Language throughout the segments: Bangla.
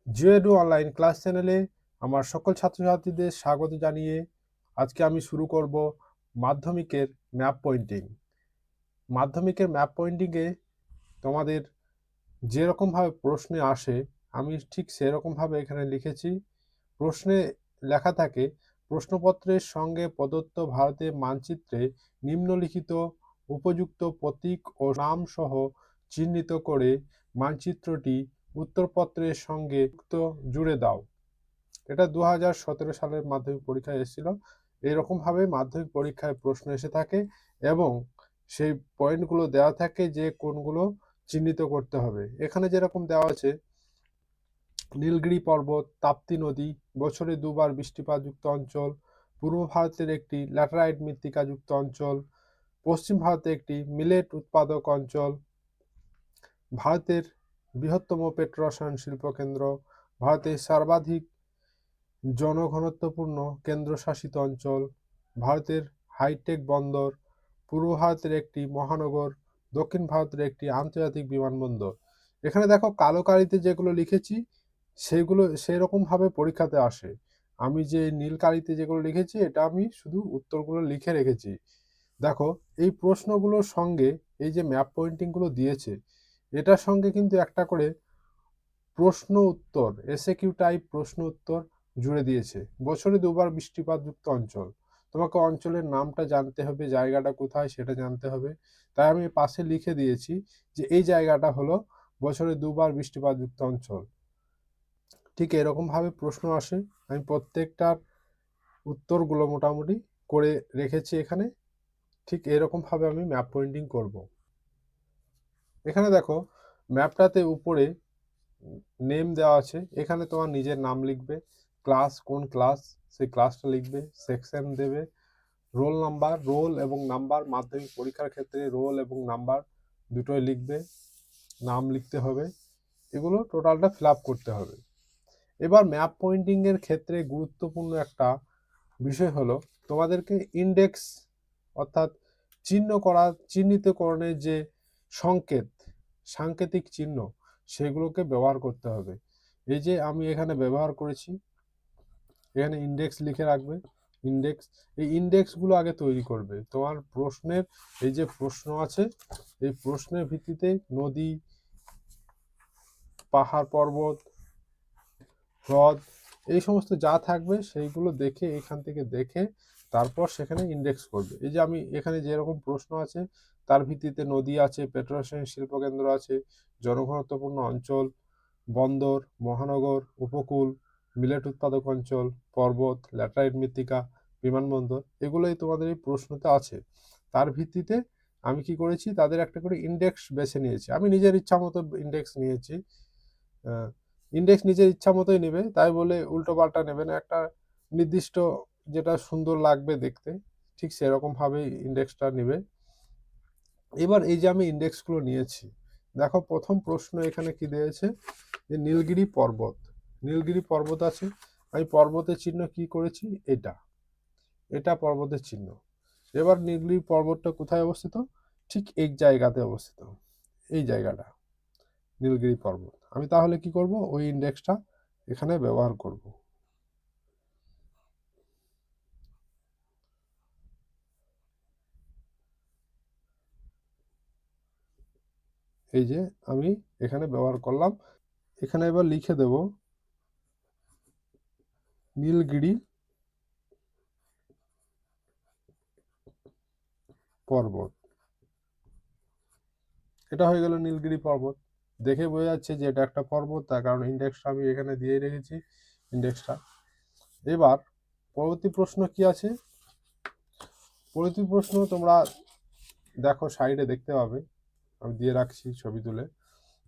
জিওএডু অনলাইন ক্লাস চ্যানেলে আমার সকল ছাত্রছাত্রীদের স্বাগত জানিয়ে আজকে আমি শুরু করব মাধ্যমিকের ম্যাপ পয়েন্টিং। মাধ্যমিকের ম্যাপ পয়েন্টিংয়ে তোমাদের যেরকমভাবে প্রশ্নে আসে আমি ঠিক সেরকমভাবে এখানে লিখেছি। প্রশ্নে লেখা থাকে, প্রশ্নপত্রের সঙ্গে প্রদত্ত ভারতের মানচিত্রে নিম্নলিখিত উপযুক্ত প্রতীক ও নাম সহ চিহ্নিত করে মানচিত্রটি উত্তরপত্রের সঙ্গে জুড়ে দাও। এটা 2017 সালের মাধ্যমিক পরীক্ষায় এসেছিল। এরকমভাবে মাধ্যমিক পরীক্ষায় প্রশ্ন এসে থাকে এবং সেই পয়েন্টগুলো দেওয়া থাকে যে কোনগুলো চিহ্নিত করতে হবে। এখানে যেরকম দেওয়া আছে, নীলগিরি পর্বত, তাপ্তি নদী, বছরে দুবার বৃষ্টিপাতযুক্ত অঞ্চল, পূর্ব ভারতের একটি ল্যাটেরাইট মৃত্তিকাযুক্ত অঞ্চল, পশ্চিম ভারতে একটি মিলেট উৎপাদক অঞ্চল, ভারতের বৃহত্তম পেট্রোরসায়ন শিল্পকেন্দ্র, ভারতের সর্বাধিক জনঘনত্বপূর্ণ কেন্দ্রশাসিত অঞ্চল, ভারতের হাইটেক বন্দর, পূর্ব ভারতের একটি মহানগর, দক্ষিণ ভারতের একটি আন্তর্জাতিক বিমানবন্দর। এখানে দেখো কালো কালিতে যেগুলো লিখেছি সেগুলো সেরকমভাবে পরীক্ষাতে আসে। আমি যে নীল কালিতে যেগুলো লিখেছি এটা আমি শুধু উত্তরগুলো লিখে রেখেছি। দেখো এই প্রশ্নগুলোর সঙ্গে এই যে ম্যাপ পয়েন্টিংগুলো দিয়েছে এটার সঙ্গে কিন্তু একটা করে প্রশ্ন উত্তর এসএকিউ টাইপ প্রশ্ন উত্তর জুড়ে দিয়েছে। বছরে দুবার বৃষ্টিপাতযুক্ত অঞ্চল, তোমাকে অঞ্চলের নামটা জানতে হবে, জায়গাটা কোথায় সেটা জানতে হবে। তাই আমি পাশে লিখে দিয়েছি যে এই জায়গাটা হলো বছরে দুবার বৃষ্টিপাতযুক্ত অঞ্চল। ঠিক এরকম ভাবে প্রশ্ন আসে। আমি প্রত্যেকটার উত্তরগুলো মোটামুটি করে রেখেছি এখানে। ঠিক এরকম ভাবে আমি ম্যাপ পয়েন্টিং করব। এখানে দেখো ম্যাপটাতে উপরে নেম দেওয়া আছে, এখানে তোমার নিজের নাম লিখবে, ক্লাস কোন ক্লাস সেই ক্লাসটা লিখবে, সেকশন দেবে, রোল নাম্বার, রোল এবং নাম্বার, মাধ্যমিক পরীক্ষার ক্ষেত্রে রোল এবং নাম্বার দুটোই লিখবে, নাম লিখতে হবে, এগুলো টোটালটা ফিল আপ করতে হবে। এবার ম্যাপ পয়েন্টিং এর ক্ষেত্রে গুরুত্বপূর্ণ একটা বিষয় হলো তোমাদেরকে ইন্ডেক্স অর্থাৎ চিহ্নিতকরণের যে সংকেত, সাংকেতিক চিহ্ন সেগুলোকে ব্যবহার করতে হবে। এই যে আমি এখানে ব্যবহার করেছি, এখানে ইন্ডেক্স লিখে রাখবে। ইন্ডেক্স, এই ইন্ডেক্সগুলো আগে তৈরি করবে। তোমার প্রশ্নের এই যে প্রশ্ন আছে এই প্রশ্নের ভিত্তিতে নদী, পাহাড় পর্বত, হ্রদ এই সমস্ত যা থাকবে সেইগুলো দেখে এখান থেকে দেখে তারপর সেখানে ইন্ডেক্স করবে। এই যে আমি এখানে যেরকম প্রশ্ন আছে তার ভিত্তিতে নদী আছে, পেট্রোরসায়ন শিল্পকেন্দ্র আছে, জনঘনত্বপূর্ণ অঞ্চল, বন্দর, মহানগর, উপকূল, মিলেট উৎপাদক অঞ্চল, পর্বত, ল্যাটেরাইট মৃত্তিকা, বিমানবন্দর, এগুলোই তোমাদের এই প্রশ্নতে আছে। তার ভিত্তিতে আমি কি করেছি, তাদের একটা করে ইন্ডেক্স বেছে নিয়েছি। আমি নিজের ইচ্ছা মতো ইন্ডেক্স নিয়েছি। ইন্ডেক্স নিজের ইচ্ছা মতোই নেবে, তাই বলে উল্টো পাল্টা নেবে না। একটা নির্দিষ্ট যেটা সুন্দর লাগবে দেখতে ঠিক সেরকম ভাবেই ইন্ডেক্সটা নেবে। এবার এই যে আমি ইন্ডেক্সগুলো নিয়েছি, দেখো প্রথম প্রশ্ন এখানে কি দিয়েছে, যে নীলগিরি পর্বত, নীলগিরি পর্বত আছে। আমি পর্বতের চিহ্ন কি করেছি, এটা এটা পর্বতের চিহ্ন। এবার নীলগিরি পর্বতটা কোথায় অবস্থিত, ঠিক এই জায়গাতে অবস্থিত, এই জায়গাটা নীলগিরি পর্বত। আমি তাহলে কি করব, ওই ইন্ডেক্সটা এখানে ব্যবহার করব। এই যে আমি এখানে ব্যবহার করলাম। এখানে এবার লিখে দেব নীলগিরি পর্বত। এটা হয়ে গেল নীলগিরি পর্বত। দেখে বোঝা যাচ্ছে যে এটা একটা পর্বত, তার কারণ ইন্ডেক্সটা আমি এখানে দিয়ে রেখেছি ইন্ডেক্সটা। এবার পরবর্তী প্রশ্ন কি আছে, পরবর্তী প্রশ্ন তোমরা দেখো সাইডে দেখতে পাবে, আমি দিয়ে রাখছি ছবি তুলে।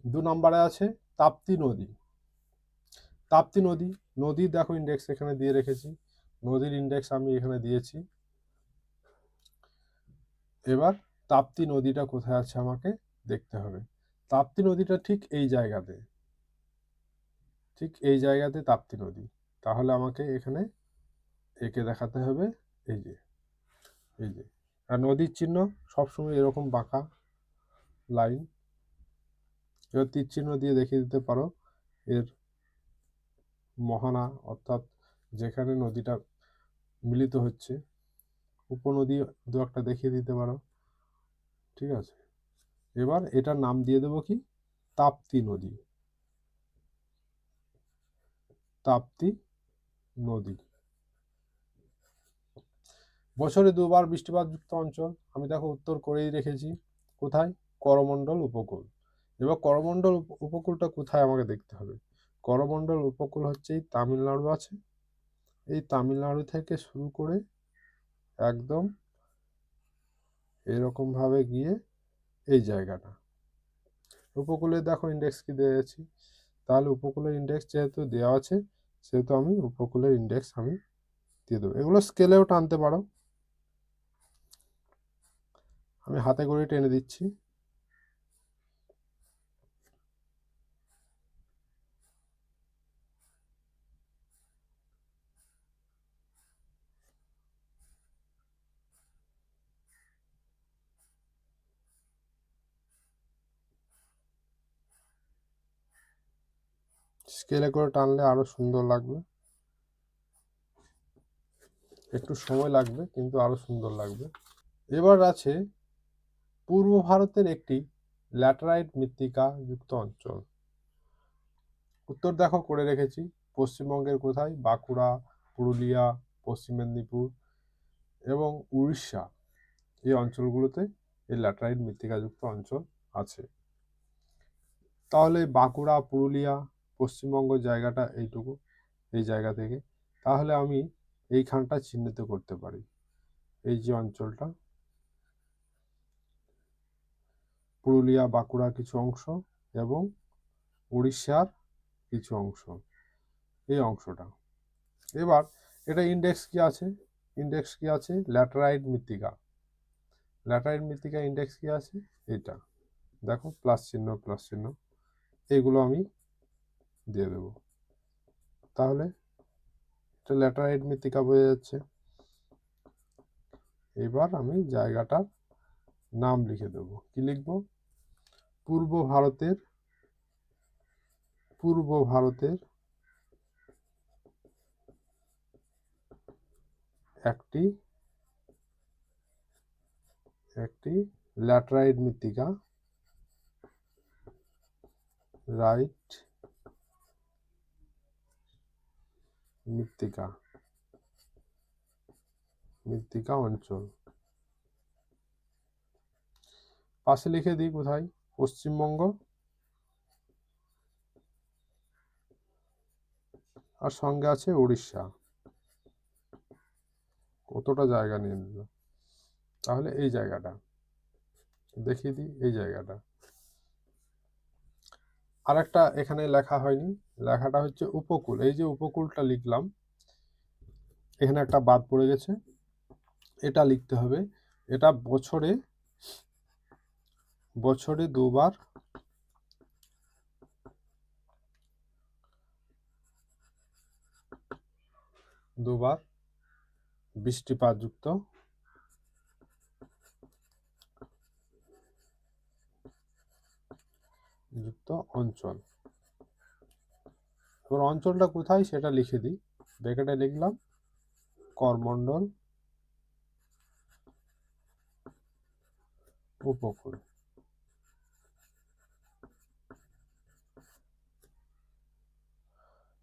2 নম্বরে আছে তাপ্তি নদী। তাপ্তি নদী, নদীর দেখো ইন্ডেক্স এখানে দিয়ে রেখেছি, নদীর ইন্ডেক্স আমি এখানে দিয়েছি। এবার তাপ্তি নদীটা কোথায় আছে আমাকে দেখতে হবে। তাপ্তি নদীটা ঠিক এই জায়গাতে, ঠিক এই জায়গাতে তাপ্তি নদী। তাহলে আমাকে এখানে এঁকে দেখাতে হবে, এই যে এই যে। আর নদীর চিহ্ন সবসময় এরকম বাঁকা লাইন। এবার তীর চিহ্ন দিয়ে দেখিয়ে দিতে পারো এর মোহনা অর্থাৎ যেখানে নদীটা মিলিত হচ্ছে, উপনদী দু একটা দেখিয়ে দিতে পারো। ঠিক আছে, এবার এটার নাম দিয়ে দেবো কি, তাপ্তি নদী। তাপ্তি নদী। বছরে দুবার বৃষ্টিপাতযুক্ত অঞ্চল, আমি দেখো উত্তর করেই রেখেছি। কোথায়? করমণ্ডল উপকূল। এবার করমণ্ডল উপকূলটা কোথায় আমাকে দেখতে হবে। করমণ্ডল উপকূল হচ্ছে এই তামিলনাড়ু আছে, এই তামিলনাড়ু থেকে শুরু করে একদম এরকম ভাবে গিয়ে এই জায়গাটা উপকূলে দেখো ইন্ডেক্স কি দিয়েছি, তাহলে উপকূলের ইন্ডেক্স যেহেতু দেওয়া আছে সেহেতু আমি উপকূলের ইন্ডেক্স আমি দিয়ে দেবো। এগুলো স্কেলেও টানতে পারো, আমি হাতে করে টেনে দিচ্ছি। স্কেলে করে টানলে আরো সুন্দর লাগবে, একটু সময় লাগবে কিন্তু আরো সুন্দর লাগবে। এবার আছে পূর্ব ভারতের একটি ল্যাটেরাইট মৃত্তিকা যুক্ত অঞ্চল। উত্তর দেখো করে রেখেছি। পশ্চিমবঙ্গের কোথায়? বাঁকুড়া, পুরুলিয়া, পশ্চিম মেদিনীপুর এবং উড়িষ্যা, এই অঞ্চলগুলোতে এই ল্যাটেরাইট মৃত্তিকাযুক্ত অঞ্চল আছে। তাহলে বাঁকুড়া, পুরুলিয়া, পশ্চিমবঙ্গ জায়গাটা এইটুকু, এই জায়গা থেকে তাহলে আমি এইখানটা চিহ্নিত করতে পারি। এই যে অঞ্চলটা, পুরুলিয়া বাঁকুড়া কিছু অংশ এবং উড়িষ্যার কিছু অংশ, এই অংশটা। এবার এটা ইন্ডেক্স কি আছে? ইন্ডেক্স কি আছে? ল্যাটেরাইট মৃত্তিকা। ল্যাটেরাইট মৃত্তিকা ইন্ডেক্স কি আছে? এটা দেখো, প্লাস চিহ্ন প্লাস চিহ্ন, এইগুলো আমি দিয়ে দেব। তাহলে এটা ল্যাটেরাইট মৃত্তিকা বোঝা যাচ্ছে। এবার আমি জায়গাটার নাম লিখে দেব। কি লিখব? পূর্ব ভারতের, পূর্ব ভারতের একটি একটি ল্যাটেরাইট মৃত্তিকা, রাইট মৃত্তিকা, মৃত্তিকা অঞ্চল। পাশে লিখে দিই কোথায়? পশ্চিমবঙ্গ আর সঙ্গে আছে উড়িষ্যা। কতটা জায়গা নিয়ে নিল, তাহলে এই জায়গাটা দেখিয়ে দিই, এই জায়গাটা। আর একটা এখানে লেখা হয়নি, লেখাটা হচ্ছে উপকূল। এই যে উপকূলটা লিখলাম, এখানে একটা বাদ পড়ে গেছে, এটা লিখতে হবে। এটা বছরে বছরে দুবার দুবার বৃষ্টিপাত যুক্ত অঞ্চল। এবার অঞ্চলটা কোথায় সেটা লিখে দিই, ব্র্যাকেটে লিখলাম করমণ্ডল উপকূল।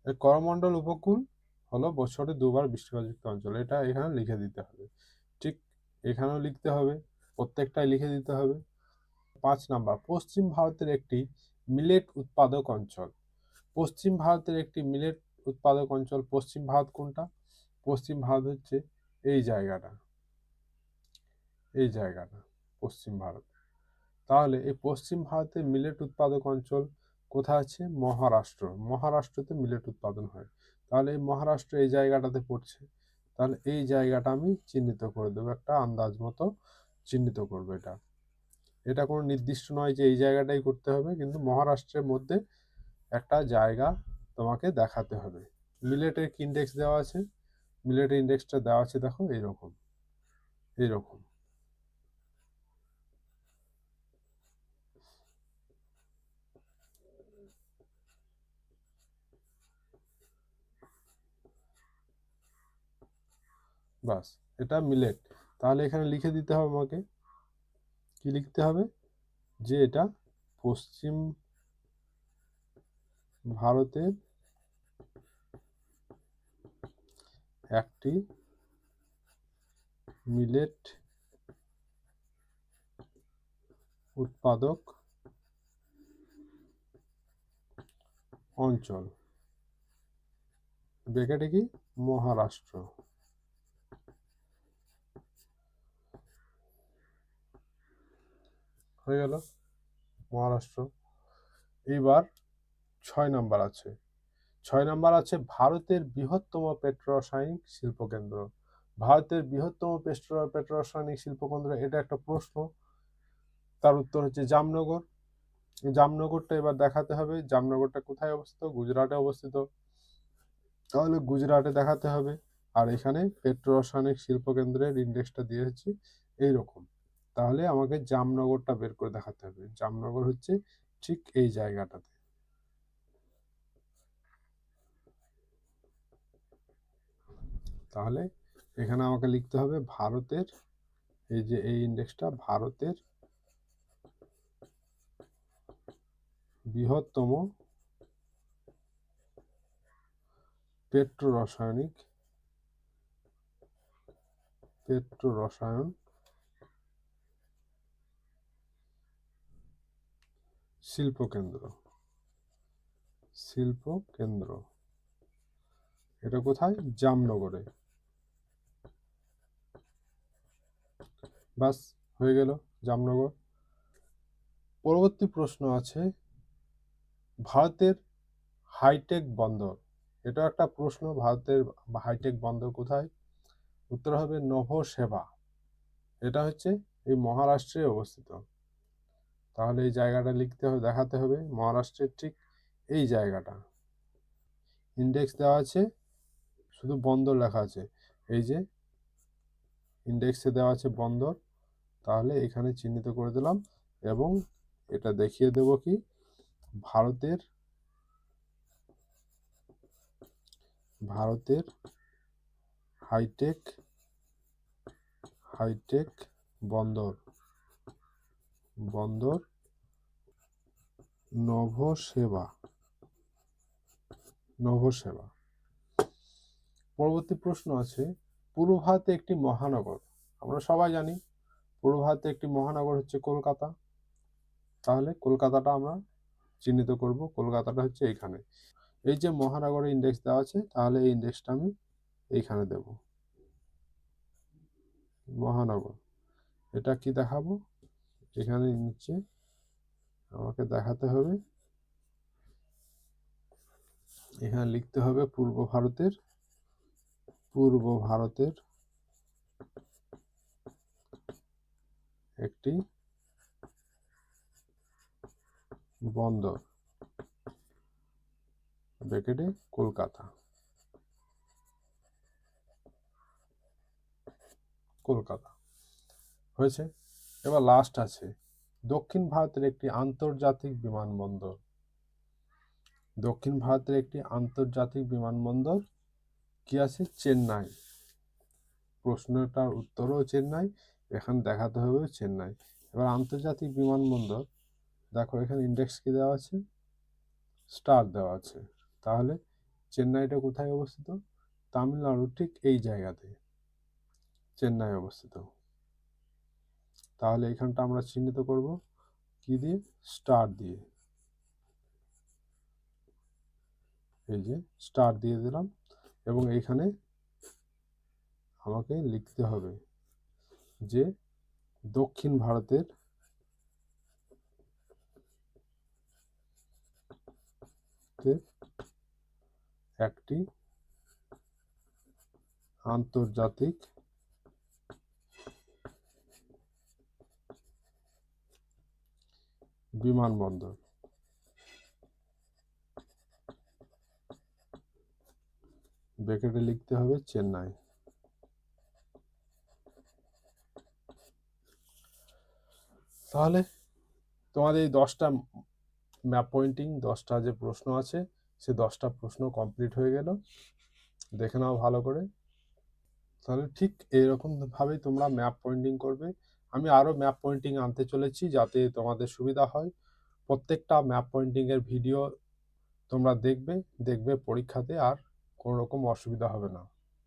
এই করমণ্ডল উপকূল হলো বছরে দুবার বৃষ্টিপাতযুক্ত অঞ্চল, এটা এখানে লিখে দিতে হবে। ঠিক এখানেও লিখতে হবে, প্রত্যেকটাই লিখে দিতে হবে। 5 নাম্বার, পশ্চিম ভারতের একটি মিলেট উৎপাদক অঞ্চল। পশ্চিম ভারতের একটি মিলেট উৎপাদক অঞ্চল। পশ্চিম ভারত কোনটা? পশ্চিম ভারত হচ্ছে এই জায়গাটা, এই জায়গাটা পশ্চিম ভারত। তাহলে এই পশ্চিম ভারতের মিলেট উৎপাদক অঞ্চল কোথায় আছে? মহারাষ্ট্র। মহারাষ্ট্রতে মিলেট উৎপাদন হয়, তাহলে এই মহারাষ্ট্র এই জায়গাটাতে পড়ছে। তাহলে এই জায়গাটা আমি চিহ্নিত করে দেবো, একটা আন্দাজ মতো চিহ্নিত করবো। এটা এটা কোনো নির্দিষ্ট নয় যে এই জায়গাটাই করতে হবে, কিন্তু মহারাষ্ট্রের মধ্যে একটা জায়গা তোমাকে দেখাতে হবে। মিলেটের কি ইন্ডেক্স দেওয়া আছে? মিলেটের ইন্ডেক্সটা দেওয়া আছে দেখো, এইরকম এইরকম। বাস, এটা মিলেট। তাহলে এখানে লিখে দিতে হবে আমাকে, কি লিখতে হবে, যে এটা পশ্চিম ভারতের একটি মিলেট উৎপাদক অঞ্চল, ব্র্যাকেটে কি, মহারাষ্ট্র। হয়ে গেল মহারাষ্ট্র। এইবার 6 নাম্বার আছে। 6 নাম্বার আছে ভারতের বৃহত্তম পেট্রোরাসায়নিক শিল্পকেন্দ্র। ভারতের বৃহত্তম পেট্রোরাসায়নিক শিল্পকেন্দ্র, এটা একটা প্রশ্ন। তার উত্তর হচ্ছে জামনগর। জামনগরটা এবার দেখাতে হবে। জামনগরটা কোথায় অবস্থিত? গুজরাটে অবস্থিত। তাহলে গুজরাটে দেখাতে হবে। আর এখানে পেট্রোরাসায়নিক শিল্পকেন্দ্রের ইন্ডেক্সটা দিয়েছি এইরকম। তাহলে আমাকে জামনগরটা বের করে দেখাতে হবে। জামনগর হচ্ছে ঠিক এই জায়গাটাতে। তাহলে এখানে আমাকে লিখতে হবে ভারতের, এই যে এই ইন্ডেক্সটা, ভারতের বৃহত্তম পেট্রোরসায়ন শিল্পকেন্দ্র। এটা কোথায়? জামনগরে। বাস, হয়ে গেল জামনগর। পরবর্তী প্রশ্ন আছে ভারতের হাইটেক বন্দর। এটা একটা প্রশ্ন, ভারতের হাইটেক বন্দর কোথায়? উত্তর হবে নভোসেবা। এটা হচ্ছে এই মহারাষ্ট্রে অবস্থিত। তাহলে এই জায়গাটা লিখতে হবে, দেখাতে হবে মহারাষ্ট্রের ঠিক এই জায়গাটা। ইন্ডেক্স দেওয়া আছে, শুধু বন্দর লেখা আছে। এই যে ইন্ডেক্সে দেওয়া আছে বন্দর, তাহলে এখানে চিহ্নিত করে দিলাম। এবং এটা দেখিয়ে দেব কি, ভারতের হাইটেক বন্দর নভোসেবা। পরবর্তী প্রশ্ন আছে পূর্ব ভারতে একটি মহানগর। আমরা সবাই জানি পূর্ব ভারতে একটি মহানগর হচ্ছে কলকাতা। তাহলে কলকাতাটা আমরা চিহ্নিত করব। কলকাতাটা হচ্ছে এইখানে। এই যে মহানগরের ইন্ডেক্স দেওয়া আছে, তাহলে এই ইন্ডেক্সটা আমি এইখানে দেব। মহানগর, এটা কি দেখাবো, এখানে নিচে আমাকে দেখাতে হবে, এখানে লিখতে হবে পূর্ব ভারতের একটি বন্দর, ব্র্যাকেটে কলকাতা। হয়েছে। এবার লাস্ট আছে দক্ষিণ ভারতের একটি আন্তর্জাতিক বিমানবন্দর। দক্ষিণ ভারতের একটি আন্তর্জাতিক বিমানবন্দর কি আছে? চেন্নাই। প্রশ্নটার উত্তরও চেন্নাই, এখানে দেখাতে হবে চেন্নাই। এবার আন্তর্জাতিক বিমানবন্দর, দেখো এখানে ইন্ডেক্স কি দেওয়া আছে? স্টার দেওয়া আছে। তাহলে চেন্নাইটা কোথায় অবস্থিত? তামিলনাড়ু ঠিক এই জায়গাতে চেন্নাই অবস্থিত। তাহলে এখানটা আমরা চিহ্নিত করব কি দিয়ে? স্টার দিয়ে। এই যে স্টার দিয়ে দিলাম। এবং এইখানে আমাকে লিখতে হবে যে দক্ষিণ ভারতের একটি আন্তর্জাতিক বিমানবন্দর। ব্র্যাকেটে লিখতে হবে চেন্নাই। তাহলে তোমাদের এই 10টা ম্যাপ পয়েন্টিং, 10টা যে প্রশ্ন আছে, সে 10টা প্রশ্ন কমপ্লিট হয়ে গেল। দেখে নাও ভালো করে। তাহলে ঠিক এরকম ভাবেই তোমরা ম্যাপ পয়েন্টিং করবে। আমি আরো ম্যাপ পয়েন্টিং আনতে চলেছি যাতে তোমাদের সুবিধা হয়। প্রত্যেকটা ম্যাপ পয়েন্টিং এর ভিডিও তোমরা দেখবে পরীক্ষাতে আর কোনো রকম অসুবিধা হবে না।